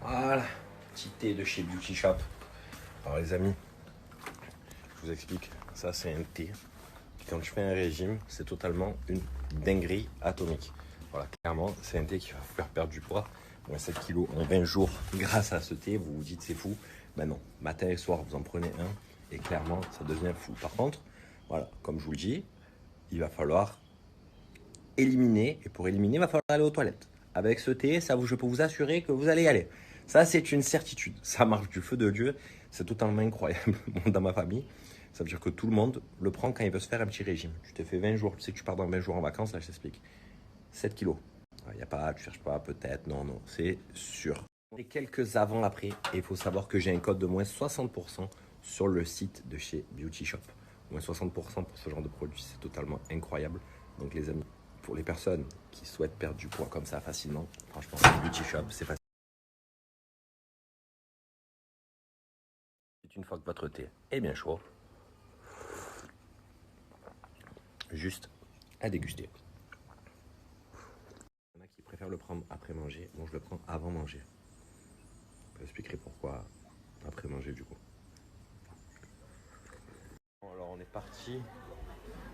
Voilà, petit thé de chez Beauty Shop. Alors les amis, je vous explique, ça c'est un thé. Quand je fais un régime, c'est totalement une dinguerie atomique. Voilà, clairement, c'est un thé qui va vous faire perdre du poids. Moins 7 kilos en 20 jours grâce à ce thé. Vous vous dites c'est fou. Ben non, matin et soir, vous en prenez un. Et clairement, ça devient fou. Par contre, voilà, comme je vous le dis, il va falloir éliminer. Et pour éliminer, il va falloir aller aux toilettes. Avec ce thé, ça, je peux vous assurer que vous allez y aller. Ça, c'est une certitude. Ça marche du feu de Dieu. C'est totalement incroyable dans ma famille. Ça veut dire que tout le monde le prend quand il veut se faire un petit régime. Tu t'es fait 20 jours, tu sais que tu pars dans 20 jours en vacances, là je t'explique. 7 kilos. Il n'y a pas, tu cherches pas, peut-être, non, c'est sûr. Et quelques avant-après, et il faut savoir que j'ai un code de moins 60% sur le site de chez Beauty Shop. Moins 60% pour ce genre de produit, c'est totalement incroyable. Donc les amis, pour les personnes qui souhaitent perdre du poids comme ça facilement, franchement, Beauty Shop, c'est facile. Une fois que votre thé est bien chaud, juste à déguster. Il y en a qui préfèrent le prendre après manger. Moi, je le prends avant manger. Je vous expliquerai pourquoi après manger du coup. Bon, alors on est parti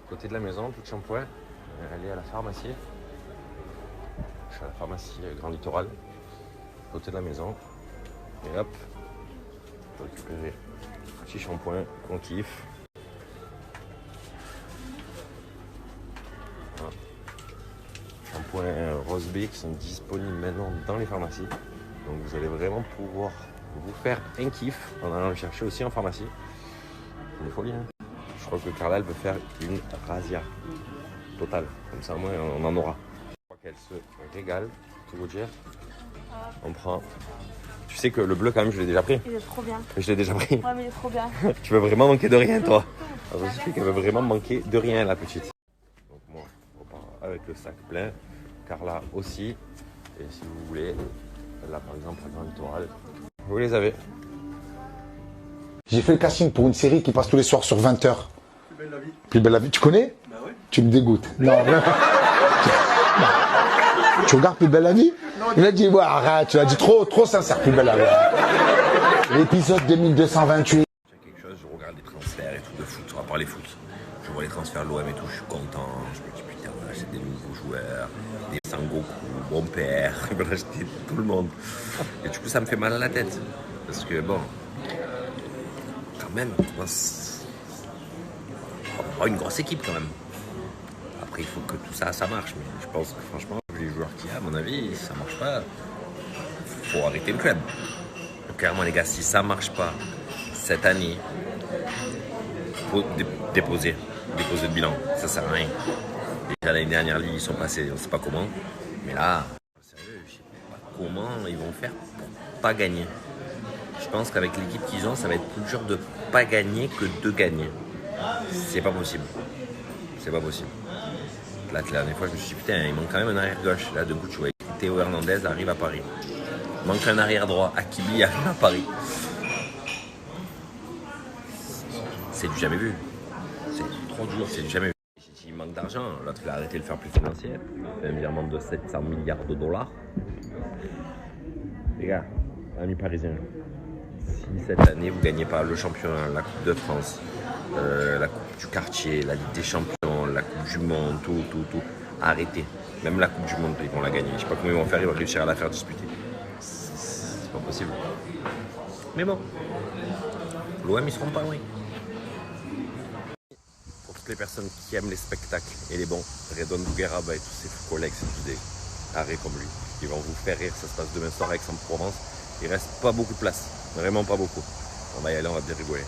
côté de la maison, tout de shampoing. Aller à la pharmacie. Je suis à la pharmacie Grand Littoral, côté de la maison. Et hop, je vais récupérer un petit shampoing qu'on kiffe. Shampoing Rose Bay qui sont disponibles maintenant dans les pharmacies. Donc vous allez vraiment pouvoir vous faire un kiff en allant le chercher aussi en pharmacie. C'est une folie, hein. Je crois que Carla elle veut faire une razzia totale. Comme ça au moins on en aura. Je crois qu'elle se régale, tout vous dire. On prend. Tu sais que le bleu quand même je l'ai déjà pris. Il est trop bien. Je l'ai déjà pris. Ouais mais il est trop bien. Tu veux vraiment manquer de rien toi. Alors, je sais qu'elle veut vraiment manquer de rien la petite. Donc moi on repart avec le sac plein. Carla aussi. Et si vous voulez, là par exemple à Grand Littoral, vous les avez. J'ai fait le casting pour une série qui passe tous les soirs sur 20h. Plus belle la vie. Plus belle la vie. Tu connais? Bah ouais. Tu me dégoûtes. Non, vraiment. Tu regardes Plus belle la vie? Il a dit, ouais, arrête, tu l'as dit trop sincère, Plus belle la vie. L'épisode 2228. J'ai quelque chose, je regarde les transferts et tout de foot, on va parler foot. Je vois les transferts de l'OM et tout, je suis content. Je me dis putain, on va acheter des nouveaux joueurs, des Sangoku, mon père, il va acheter tout le monde. Et du coup, ça me fait mal à la tête. Parce que bon, quand même, on a une grosse équipe quand même. Après, il faut que tout ça, ça marche. Mais je pense que franchement, vu les joueurs qu'il y a, à mon avis, ça marche pas. Faut arrêter le club. Donc, clairement, les gars, si ça marche pas cette année, faut déposer le bilan. Ça sert à rien. Déjà l'année dernière, ils sont passés, on ne sait pas comment. Mais là, sérieux, je sais pas comment ils vont faire pour pas gagner. Je pense qu'avec l'équipe qu'ils ont, ça va être plus dur de pas gagner que de gagner. C'est pas possible. C'est pas possible. Là, la dernière fois, je me suis dit, putain, il manque quand même un arrière gauche. Là, d'un coup, tu vois, Théo Hernandez arrive à Paris. Il manque un arrière droit. Hakimi arrive à Paris. C'est du jamais vu. C'est trop dur, c'est du jamais vu. Il manque d'argent. L'autre, il a arrêté de le faire plus financier. Il fait un virement de 700 milliards de dollars. Les gars, amis parisiens, si cette année, vous ne gagnez pas le championnat, la Coupe de France, la Coupe du quartier, la Ligue des champions, la Coupe du monde, tout, arrêtez. Même la Coupe du monde, ils vont la gagner. Je ne sais pas comment ils vont faire, ils vont réussir à la faire disputer. C'est pas possible. Mais bon, l'OM, ils seront pas loin. Pour toutes les personnes qui aiment les spectacles et les bons, Redon Bougueraba et tous ses collègues, c'est tous des tarés comme lui. Ils vont vous faire rire, ça se passe demain soir à Aix-en-Provence. Il reste pas beaucoup de place, vraiment pas beaucoup. On va y aller, on va bien rigoler.